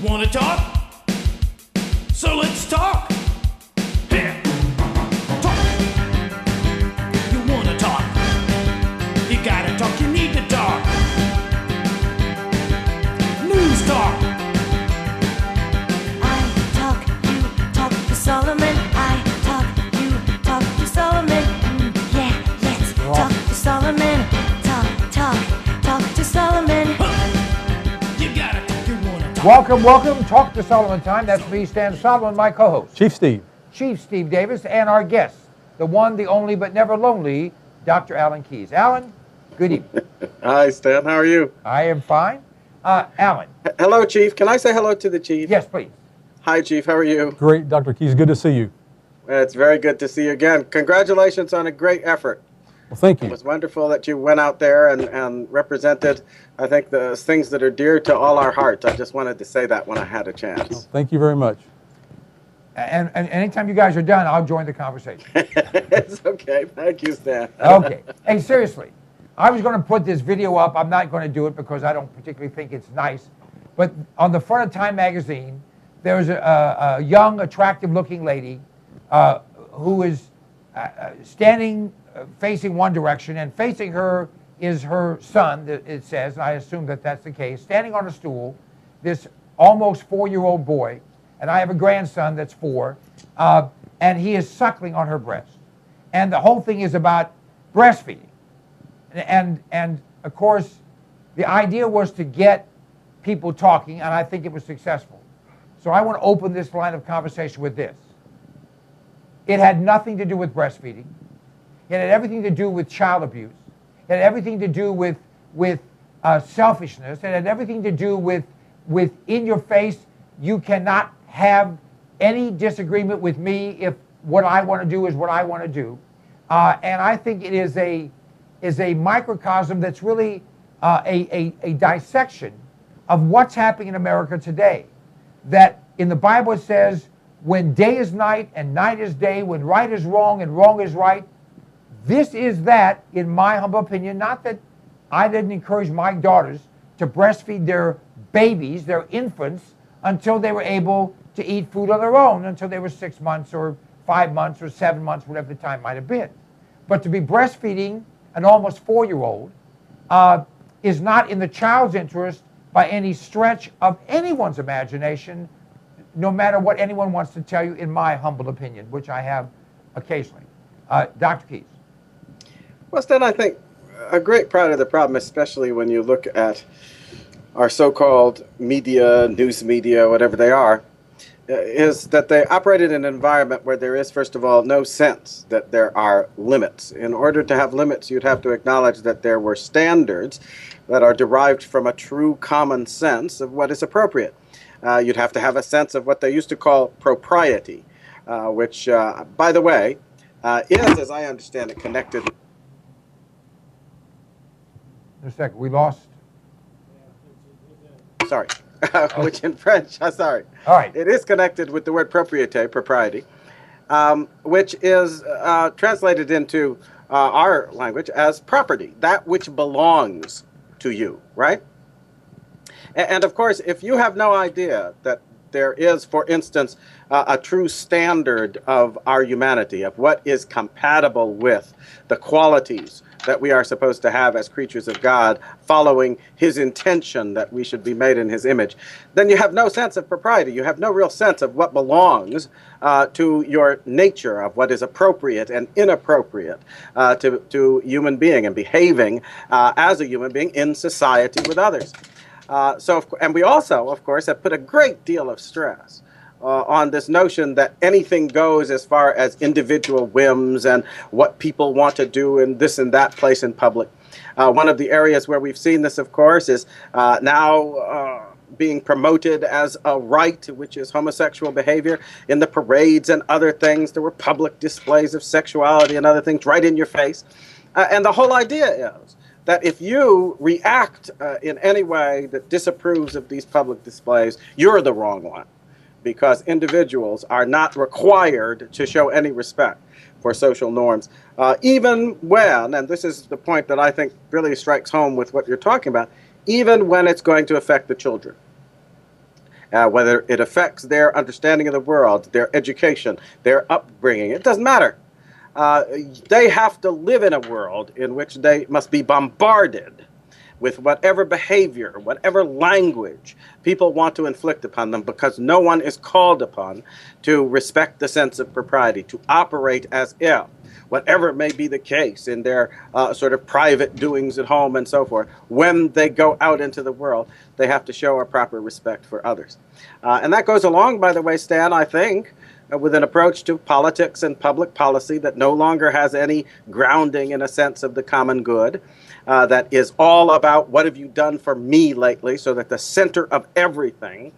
Wanna talk? So let's talk. Here. Talk. You wanna talk? You gotta talk, you need to talk. News talk. I talk, you talk to Solomon. I talk, you talk to Solomon. Yeah, let's talk to Solomon. Talk to Solomon. You gotta talk, you wanna talk. Welcome. Talk to Solomon time. That's me, Stan Solomon, my co-host. Chief Steve. Chief Steve Davis, and our guest, the one, the only, but never lonely, Dr. Alan Keyes. Alan, good evening. Hi, Stan. How are you? I am fine. Alan. Hello, Chief. Can I say hello to the Chief? Yes, please. Hi, Chief. How are you? Great, Dr. Keyes. Good to see you. It's very good to see you again. Congratulations on a great effort. Well, thank It you. was wonderful that you went out there and represented, I think, the things that are dear to all our hearts. I just wanted to say that when I had a chance. Thank you very much. And anytime you guys are done, I'll join the conversation. It's okay. Thank you, Stan. Okay. Hey, seriously, I was going to put this video up. I'm not going to do it because I don't particularly think it's nice. But on the front of Time magazine, there's a young, attractive-looking lady who is standing facing one direction, and facing her is her son, it says, and I assume that that's the case, standing on a stool, this almost 4-year-old boy, and I have a grandson that's 4, and he is suckling on her breast. And the whole thing is about breastfeeding. And of course, the idea was to get people talking, and I think it was successful. So I want to open this line of conversation with this. It had nothing to do with breastfeeding. It had everything to do with child abuse. It had everything to do with selfishness. It had everything to do with in your face, you cannot have any disagreement with me if what I want to do is what I want to do. And I think it is a microcosm that's really a dissection of what's happening in America today. That in the Bible it says, when day is night and night is day, when right is wrong and wrong is right. This is that, in my humble opinion. Not that I didn't encourage my daughters to breastfeed their babies, their infants, until they were able to eat food on their own, until they were 6 months or 5 months or 7 months, whatever the time might have been. But to be breastfeeding an almost 4-year-old is not in the child's interest by any stretch of anyone's imagination, no matter what anyone wants to tell you, in my humble opinion, which I have occasionally. Dr. Keyes. Well, Stan, I think a great part of the problem, especially when you look at our so-called media, news media, whatever they are, is that they operate in an environment where there is, first of all, no sense that there are limits. In order to have limits, you'd have to acknowledge that there were standards that are derived from a true common sense of what is appropriate. You'd have to have a sense of what they used to call propriety, which, by the way, is, as I understand it, connected. In a second, we lost. Sorry, which in French, sorry. All right. It is connected with the word propriety, which is translated into our language as property, that which belongs to you, right? And of course, if you have no idea that there is, for instance, a true standard of our humanity, of what is compatible with the qualities that we are supposed to have as creatures of God, following his intention that we should be made in his image, then you have no sense of propriety. You have no real sense of what belongs to your nature, of what is appropriate and inappropriate to human being and behaving as a human being in society with others. And we also, of course, have put a great deal of stress on this notion that anything goes as far as individual whims and what people want to do in this and that place in public. One of the areas where we've seen this, of course, is now being promoted as a right, which is homosexual behavior. In the parades and other things, there were public displays of sexuality and other things right in your face. And the whole idea is that if you react in any way that disapproves of these public displays, you're the wrong one, because individuals are not required to show any respect for social norms, even when, and this is the point that I think really strikes home with what you're talking about, even when it's going to affect the children. whether it affects their understanding of the world, their education, their upbringing. It doesn't matter. They have to live in a world in which they must be bombarded with whatever behavior, whatever language people want to inflict upon them, because no one is called upon to respect the sense of propriety, to operate as if, whatever may be the case in their sort of private doings at home and so forth, when they go out into the world, they have to show a proper respect for others. And that goes along, by the way, Stan, I think, with an approach to politics and public policy that no longer has any grounding in a sense of the common good, that is all about what have you done for me lately, so that the center of everything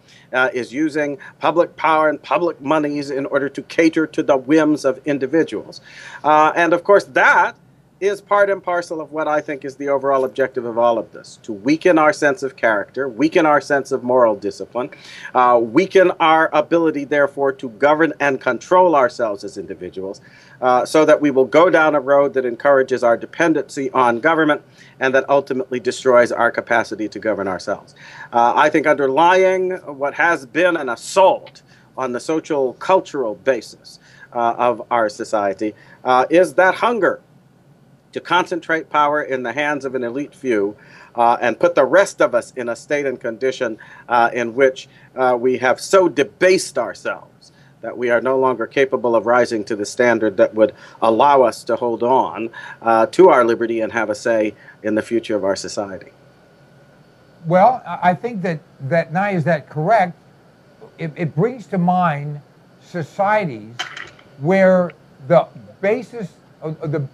is using public power and public monies in order to cater to the whims of individuals. And of course, that is part and parcel of what I think is the overall objective of all of this: to weaken our sense of character, weaken our sense of moral discipline, weaken our ability, therefore, to govern and control ourselves as individuals, so that we will go down a road that encourages our dependency on government and that ultimately destroys our capacity to govern ourselves. I think underlying what has been an assault on the social cultural basis of our society is that hunger to concentrate power in the hands of an elite few and put the rest of us in a state and condition in which we have so debased ourselves that we are no longer capable of rising to the standard that would allow us to hold on to our liberty and have a say in the future of our society. Well, I think that not only is that correct, it brings to mind societies where the basis of the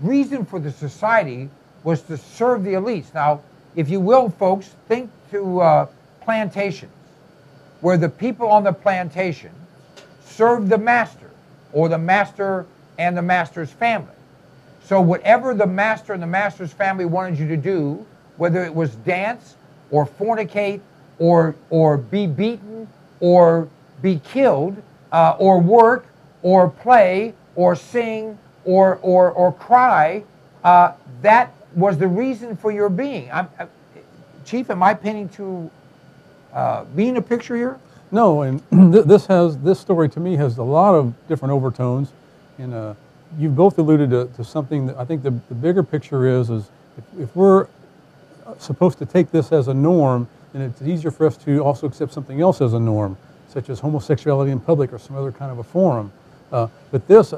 reason for the society was to serve the elites. Now, if you will, folks, think to plantations, where the people on the plantation served the master, or the master and the master's family. So whatever the master and the master's family wanted you to do, whether it was dance or fornicate or be beaten or be killed or work or play or sing or cry, that was the reason for your being. Chief, am I painting to being a picture here? No, and this story to me has a lot of different overtones, and you've both alluded to something that I think the bigger picture is if we're supposed to take this as a norm, then it's easier for us to also accept something else as a norm, such as homosexuality in public or some other kind of a forum. But this,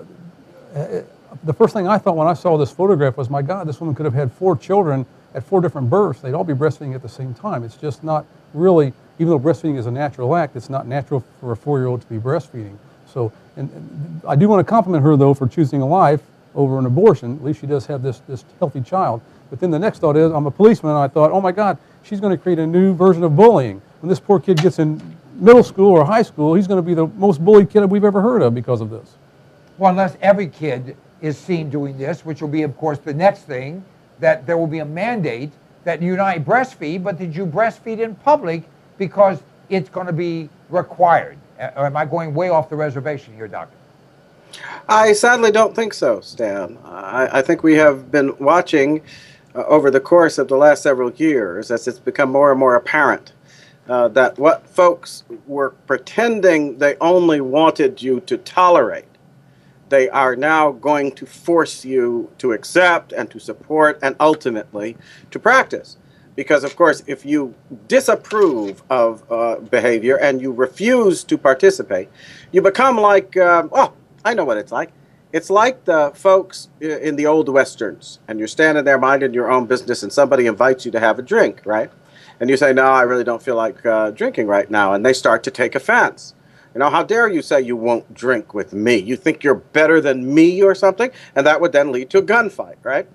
the first thing I thought when I saw this photograph was, my God, this woman could have had 4 children at 4 different births. They'd all be breastfeeding at the same time. It's just not really, even though breastfeeding is a natural act, it's not natural for a 4-year-old to be breastfeeding. So, and I do want to compliment her, though, for choosing a life over an abortion. At least she does have this healthy child. But then the next thought is, I'm a policeman, and I thought, oh my God, she's going to create a new version of bullying. When this poor kid gets in middle school or high school, he's going to be the most bullied kid we've ever heard of because of this. Well, unless every kid is seen doing this, which will be, of course, the next thing, that there will be a mandate that you not breastfeed, but that you breastfeed in public because it's going to be required. Or am I going way off the reservation here, Doctor? I sadly don't think so, Stan. I think we have been watching over the course of the last several years, as it's become more and more apparent that what folks were pretending they only wanted you to tolerate, they are now going to force you to accept and to support and ultimately to practice. Because, of course, if you disapprove of behavior and you refuse to participate, you become like, well, I know what it's like. It's like the folks in the old Westerns, and you're standing there minding your own business, and somebody invites you to have a drink, right? And you say, no, I really don't feel like drinking right now, and they start to take offense. You know, how dare you say you won't drink with me? You think you're better than me or something? And that would then lead to a gunfight, right?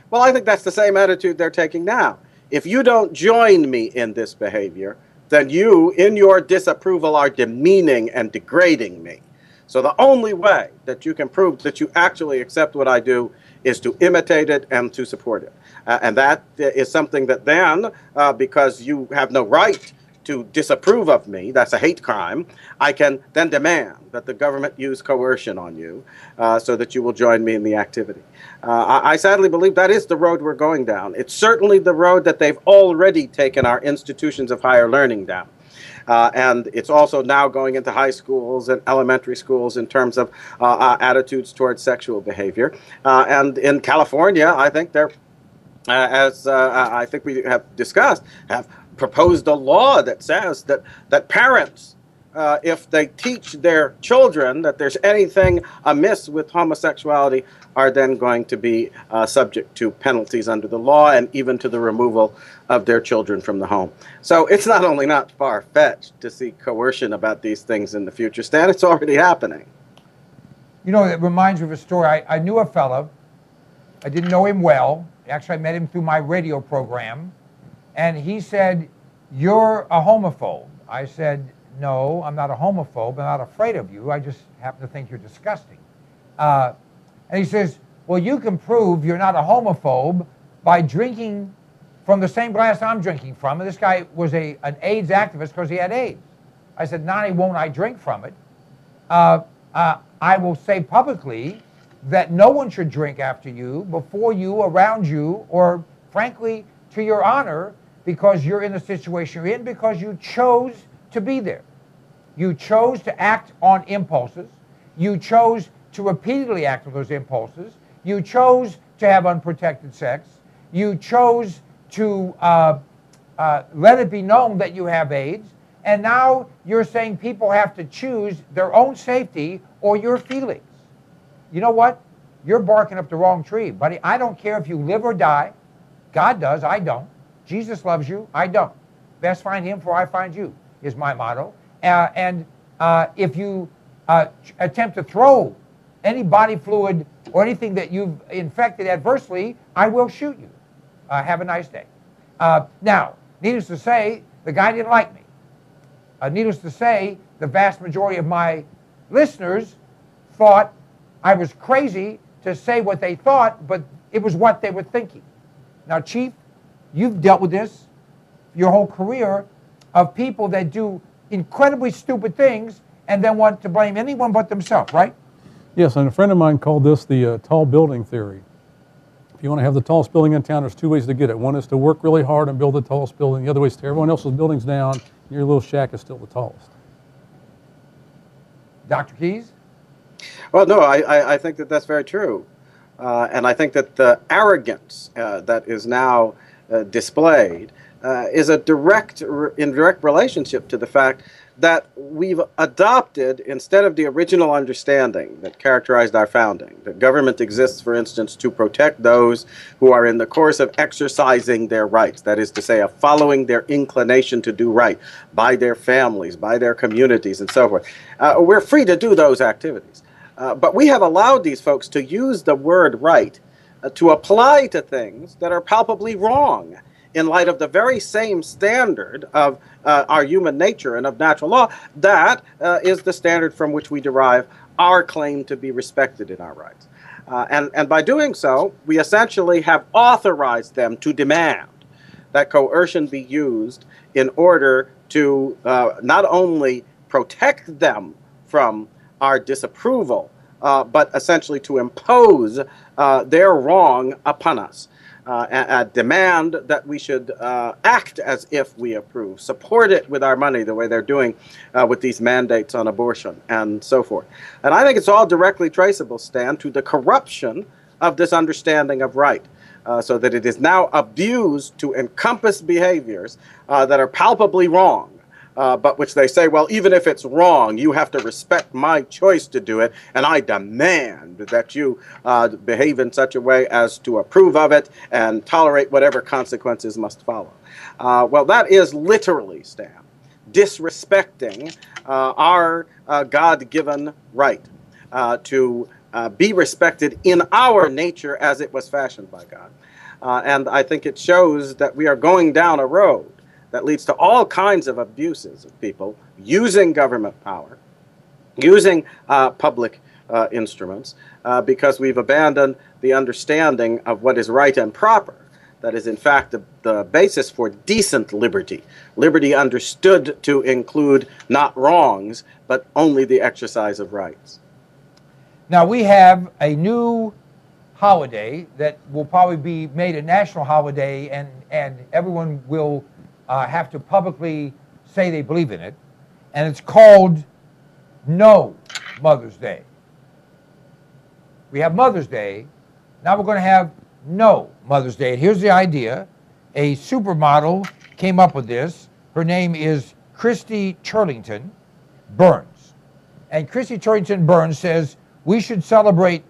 Well, I think that's the same attitude they're taking now. If you don't join me in this behavior, then you, in your disapproval, are demeaning and degrading me. So the only way that you can prove that you actually accept what I do is to imitate it and to support it. And that is something that then, because you have no right to disapprove of me, that's a hate crime, I can then demand that the government use coercion on you so that you will join me in the activity. I sadly believe that is the road we're going down. It's certainly the road that they've already taken our institutions of higher learning down. And it's also now going into high schools and elementary schools in terms of attitudes towards sexual behavior. And in California, I think they're, as I think we have discussed, have proposed a law that says that parents, if they teach their children that there's anything amiss with homosexuality, are then going to be subject to penalties under the law and even to the removal of their children from the home. So it's not only not far-fetched to see coercion about these things in the future, Stan, it's already happening. You know, it reminds me of a story. I knew a fellow. I didn't know him well. Actually, I met him through my radio program. And he said, "You're a homophobe." I said, "No, I'm not a homophobe. I'm not afraid of you. I just happen to think you're disgusting." And he says, "Well, you can prove you're not a homophobe by drinking from the same glass I'm drinking from." And this guy was an AIDS activist because he had AIDS. I said, "Not only won't I drink from it, I will say publicly that no one should drink after you, before you, around you, or frankly, to your honor, because you're in the situation you're in, because you chose to be there. You chose to act on impulses. You chose to repeatedly act on those impulses. You chose to have unprotected sex. You chose to let it be known that you have AIDS. And now you're saying people have to choose their own safety or your feelings. You know what? You're barking up the wrong tree, buddy. I don't care if you live or die. God does, I don't. Jesus loves you, I don't. Best find him, for I find you, is my motto. And if you attempt to throw any body fluid or anything that you've infected adversely, I will shoot you. Have a nice day. Now, needless to say, the guy didn't like me. Needless to say, the vast majority of my listeners thought I was crazy to say what they thought, but it was what they were thinking. Now, Chief, you've dealt with this your whole career, of people that do incredibly stupid things and then want to blame anyone but themselves, right? Yes, and a friend of mine called this the tall building theory. If you want to have the tallest building in town, there's two ways to get it. One is to work really hard and build the tallest building. The other way is to tear everyone else's buildings down. Your little shack is still the tallest. Dr. Keys? Well, no, I think that that's very true. And I think that the arrogance that is now displayed is a direct relationship to the fact that we've adopted, instead of the original understanding that characterized our founding, that government exists, for instance, to protect those who are in the course of exercising their rights, that is to say, of following their inclination to do right by their families, by their communities, and so forth. We're free to do those activities. But we have allowed these folks to use the word right to apply to things that are palpably wrong in light of the very same standard of our human nature and of natural law. That is the standard from which we derive our claim to be respected in our rights. And by doing so, we essentially have authorized them to demand that coercion be used in order to not only protect them from our disapproval, but essentially to impose their wrong upon us. A demand that we should act as if we approve, support it with our money the way they're doing with these mandates on abortion and so forth. And I think it's all directly traceable, Stan, to the corruption of this understanding of right, so that it is now abused to encompass behaviors that are palpably wrong. But which they say, well, even if it's wrong, you have to respect my choice to do it, and I demand that you behave in such a way as to approve of it and tolerate whatever consequences must follow. Well, that is literally, Stan, disrespecting our God-given right to be respected in our nature as it was fashioned by God. And I think it shows that we are going down a road that leads to all kinds of abuses of people using government power, using public instruments, because we've abandoned the understanding of what is right and proper. That is, in fact, the basis for decent liberty. Liberty understood to include not wrongs, but only the exercise of rights. Now, we have a new holiday that will probably be made a national holiday, and everyone will have to publicly say they believe in it, and it's called No Mother's Day. We have Mother's Day. Now we're going to have No Mother's Day. And here's the idea. A supermodel came up with this. Her name is Christy Turlington Burns. And Christy Turlington Burns says we should celebrate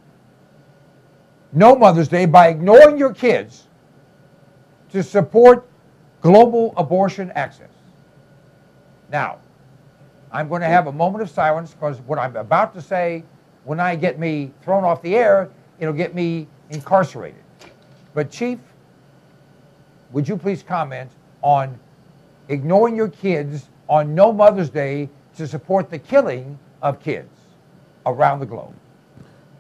No Mother's Day by ignoring your kids to support global abortion access. Now, I'm going to have a moment of silence because what I'm about to say, when I get me thrown off the air, it'll get me incarcerated. But Chief, would you please comment on ignoring your kids on No Mother's Day to support the killing of kids around the globe?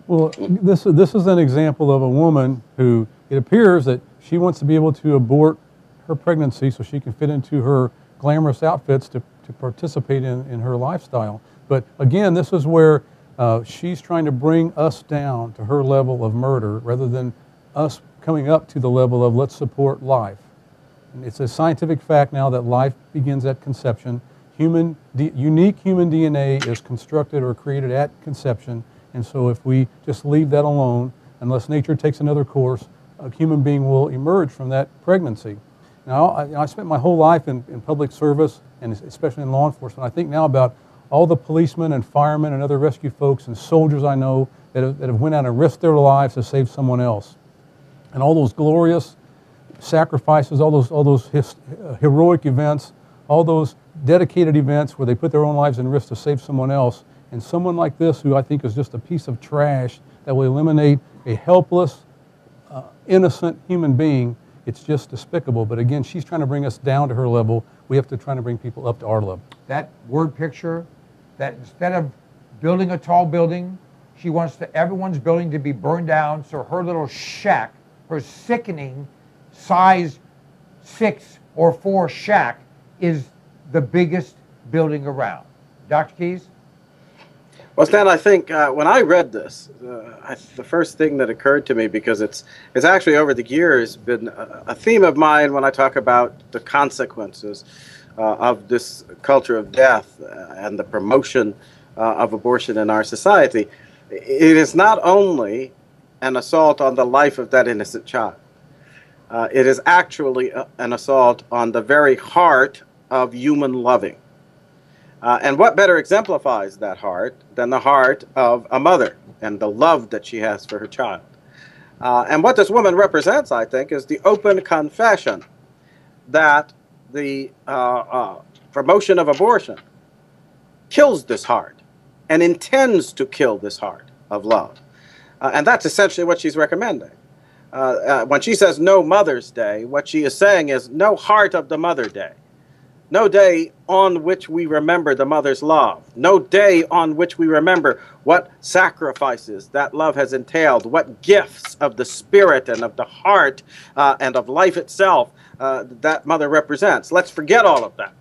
Well, this is an example of a woman who, it appears that she wants to be able to abort her pregnancy so she can fit into her glamorous outfits to participate in her lifestyle. But again, this is where she's trying to bring us down to her level of murder rather than us coming up to the level of let's support life. And it's a scientific fact now that life begins at conception. Unique human DNA is constructed or created at conception. And so if we just leave that alone, unless nature takes another course, a human being will emerge from that pregnancy. Now, I spent my whole life in public service, and especially in law enforcement. I think now about all the policemen and firemen and other rescue folks and soldiers I know that have went out and risked their lives to save someone else. And all those glorious sacrifices, all those heroic events, all those dedicated events where they put their own lives in risk to save someone else. And someone like this, who I think is just a piece of trash that will eliminate a helpless, innocent human being, it's just despicable. But again, she's trying to bring us down to her level. We have to try to bring people up to our level. That word picture, that instead of building a tall building, she wants everyone's building to be burned down, so her little shack, her sickening size 6 or 4 shack is the biggest building around. Dr. Keys? Well, Stan, I think when I read this, the first thing that occurred to me, because it's actually over the years been a theme of mine when I talk about the consequences of this culture of death and the promotion of abortion in our society. It is not only an assault on the life of that innocent child. It is actually an assault on the very heart of human loving. And what better exemplifies that heart than the heart of a mother and the love that she has for her child? And what this woman represents, I think, is the open confession that the promotion of abortion kills this heart and intends to kill this heart of love. And that's essentially what she's recommending. When she says no Mother's Day, what she is saying is no heart of the Mother Day. No day on which we remember the mother's love. No day on which we remember what sacrifices that love has entailed, what gifts of the spirit and of the heart and of life itself that mother represents. Let's forget all of that.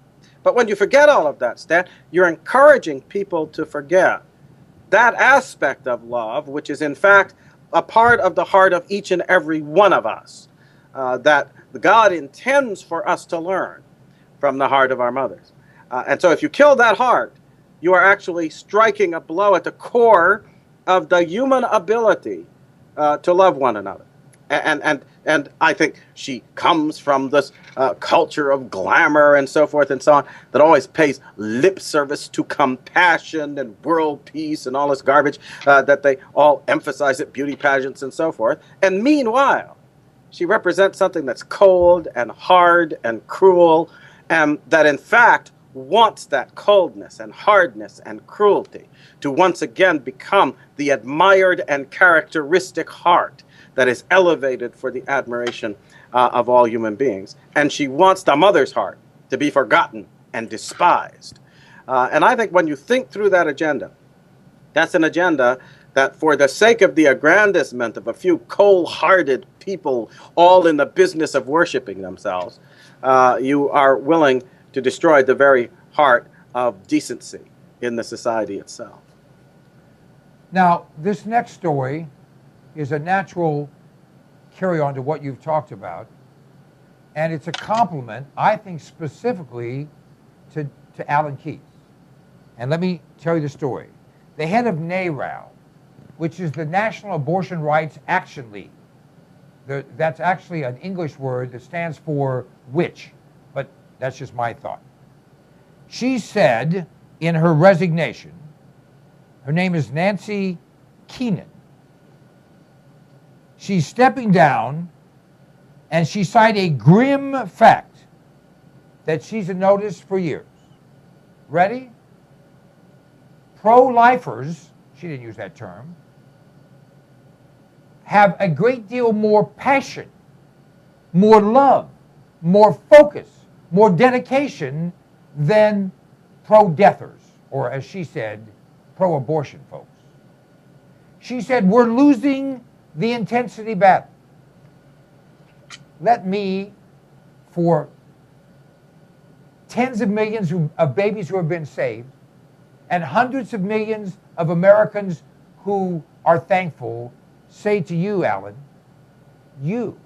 But when you forget all of that, Stan, you're encouraging people to forget that aspect of love, which is in fact a part of the heart of each and every one of us, that God intends for us to learn from the heart of our mothers. And so if you kill that heart, you are actually striking a blow at the core of the human ability to love one another. And I think she comes from this culture of glamour and so forth and so on that always pays lip service to compassion and world peace and all this garbage that they all emphasize at beauty pageants and so forth. And meanwhile, she represents something that's cold and hard and cruel, and that in fact wants that coldness and hardness and cruelty to once again become the admired and characteristic heart that is elevated for the admiration of all human beings. And she wants the mother's heart to be forgotten and despised. And I think when you think through that agenda, that's an agenda that for the sake of the aggrandizement of a few cold-hearted people all in the business of worshiping themselves, you are willing to destroy the very heart of decency in the society itself. Now, this next story is a natural carry-on to what you've talked about, and it's a compliment, I think, specifically to Alan Keyes. And let me tell you the story. The head of NARAL, which is the National Abortion Rights Action League, that's actually an English word that stands for witch, but that's just my thought. She said in her resignation, her name is Nancy Keenan, she's stepping down, and she cited a grim fact that she's noticed for years. Ready? Pro-lifers, she didn't use that term, have a great deal more passion, more love, more focus, more dedication than pro-deathers, or as she said, pro-abortion folks. She said, we're losing the intensity battle. Let me, for tens of millions of babies who have been saved, and hundreds of millions of Americans who are thankful, say to you, Alan, you,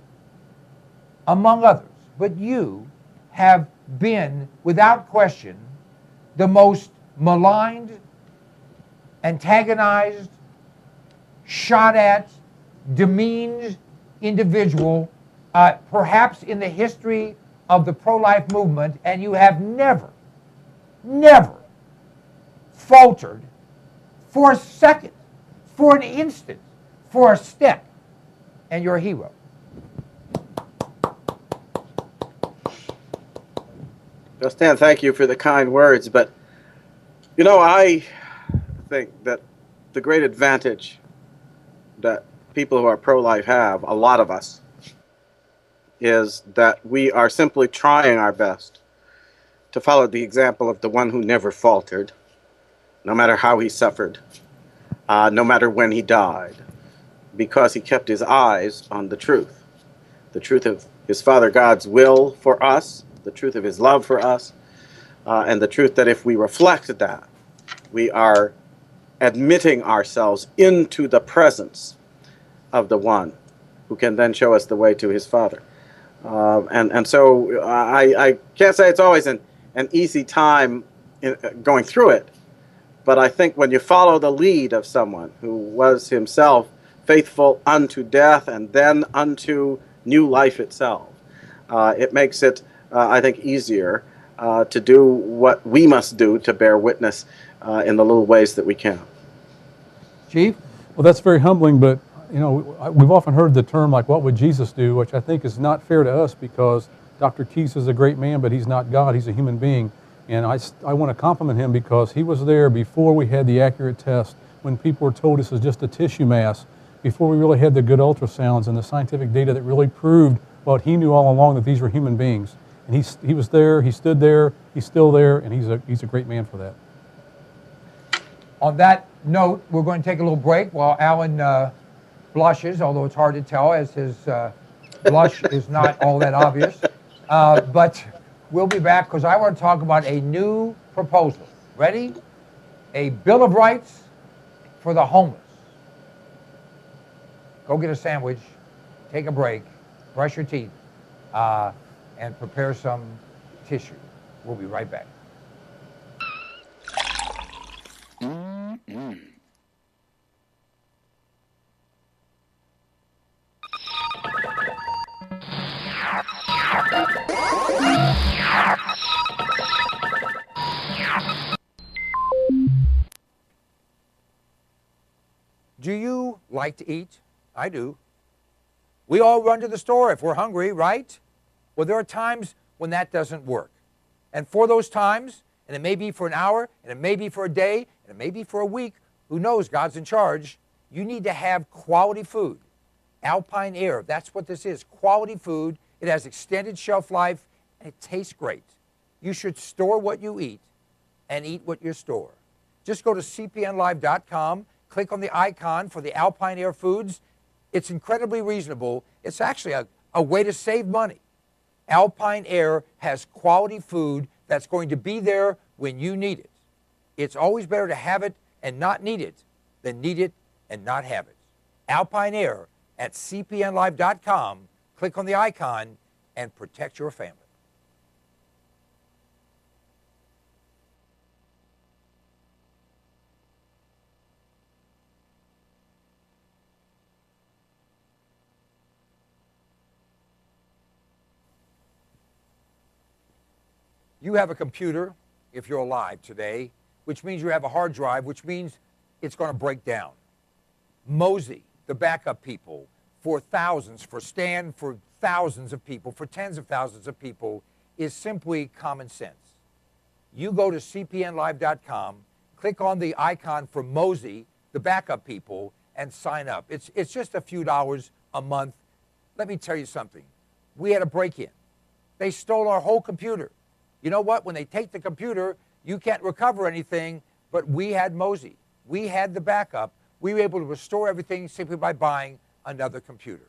among others, but you have been, without question, the most maligned, antagonized, shot at, demeaned individual, perhaps in the history of the pro-life movement, and you have never faltered for a second, for an instant, for a step, and you're a hero. Stan, thank you for the kind words, but you know, I think that the great advantage that people who are pro-life have, a lot of us, is that we are simply trying our best to follow the example of the one who never faltered, no matter how he suffered, no matter when he died, because he kept his eyes on the truth of his Father God's will for us, the truth of his love for us, and the truth that if we reflect that, we are admitting ourselves into the presence of the one who can then show us the way to his Father. And so I can't say it's always an easy time going through it, but I think when you follow the lead of someone who was himself faithful unto death and then unto new life itself, it makes it, I think, easier to do what we must do to bear witness in the little ways that we can. Chief? Well, that's very humbling, but you know, we've often heard the term like, what would Jesus do, which I think is not fair to us because Dr. Tues is a great man, but he's not God, he's a human being. And I want to compliment him because he was there before we had the accurate test, when people were told this is just a tissue mass, before we really had the good ultrasounds and the scientific data that really proved what he knew all along, that these were human beings. And he was there, he stood there, he's still there, and he's a great man for that. On that note, we're going to take a little break while Alan blushes, although it's hard to tell as his blush is not all that obvious. But we'll be back because I want to talk about a new proposal. Ready? A Bill of Rights for the homeless. Go get a sandwich, take a break, brush your teeth, and prepare some tissue. We'll be right back. Do you like to eat? I do. We all run to the store if we're hungry, right? Well, there are times when that doesn't work. And for those times, and it may be for an hour, and it may be for a day, and it may be for a week, who knows, God's in charge, you need to have quality food. Alpine Air, that's what this is, quality food. It has extended shelf life, and it tastes great. You should store what you eat and eat what you store. Just go to cpnlive.com, click on the icon for the Alpine Air foods. It's incredibly reasonable. It's actually a way to save money. Alpine Air has quality food that's going to be there when you need it. It's always better to have it and not need it than need it and not have it. Alpine Air at cpnlive.com. Click on the icon and protect your family. You have a computer, if you're alive today, which means you have a hard drive, which means it's going to break down. Mosey, the backup people, for thousands, for Stan, for thousands of people, for tens of thousands of people, is simply common sense. You go to cpnlive.com, click on the icon for Mosey, the backup people, and sign up. It's just a few dollars a month. Let me tell you something. We had a break-in. They stole our whole computer. You know what? When they take the computer, you can't recover anything, but we had Mosey. We had the backup. We were able to restore everything simply by buying another computer.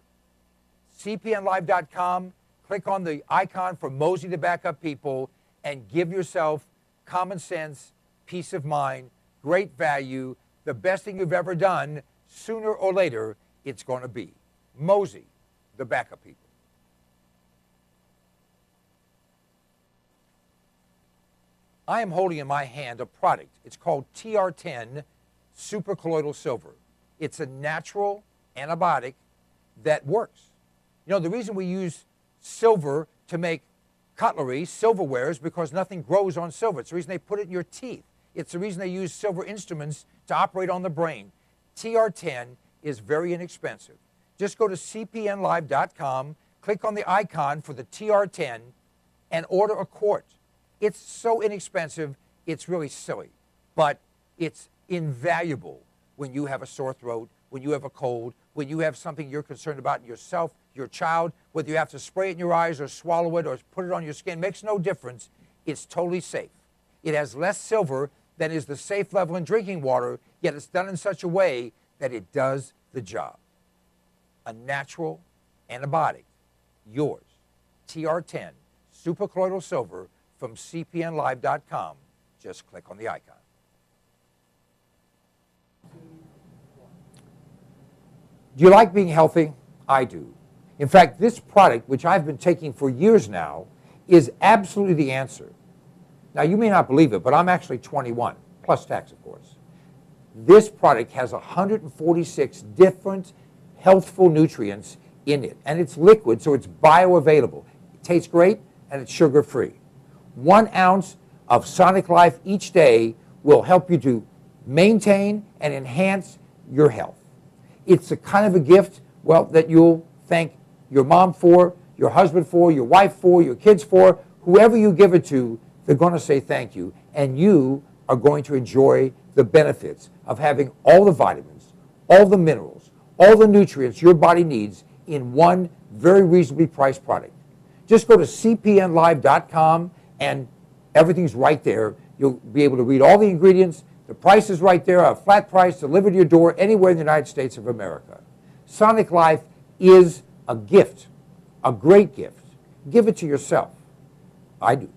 cpnlive.com, click on the icon for Mosey, the backup people, and give yourself common sense, peace of mind, great value, the best thing you've ever done. Sooner or later, it's going to be Mosey, the backup people. I am holding in my hand a product. It's called TR10 supercolloidal silver. It's a natural antibiotic that works. You know, the reason we use silver to make cutlery, silverware, is because nothing grows on silver. It's the reason they put it in your teeth. It's the reason they use silver instruments to operate on the brain. TR10 is very inexpensive. Just go to cpnlive.com, click on the icon for the TR10, and order a quart. It's so inexpensive, it's really silly. But it's invaluable when you have a sore throat, when you have a cold, when you have something you're concerned about in yourself, your child, whether you have to spray it in your eyes or swallow it or put it on your skin, makes no difference. It's totally safe. It has less silver than is the safe level in drinking water, yet it's done in such a way that it does the job. A natural antibiotic, yours, TR10, supercolloidal silver, from cpnlive.com. Just click on the icon. Do you like being healthy? I do. In fact, this product, which I've been taking for years now, is absolutely the answer. Now, you may not believe it, but I'm actually 21, plus tax, of course. This product has 146 different healthful nutrients in it, and it's liquid, so it's bioavailable. It tastes great, and it's sugar-free. 1 ounce of Sonic Life each day will help you to maintain and enhance your health. It's a kind of a gift, well, that you'll thank your mom for, your husband for, your wife for, your kids for. Whoever you give it to, they're going to say thank you, and you are going to enjoy the benefits of having all the vitamins, all the minerals, all the nutrients your body needs in one very reasonably priced product. Just go to cpnlive.com and everything's right there. You'll be able to read all the ingredients. The price is right there, a flat price delivered to your door anywhere in the United States of America. Sonic Life is a gift, a great gift. Give it to yourself. I do.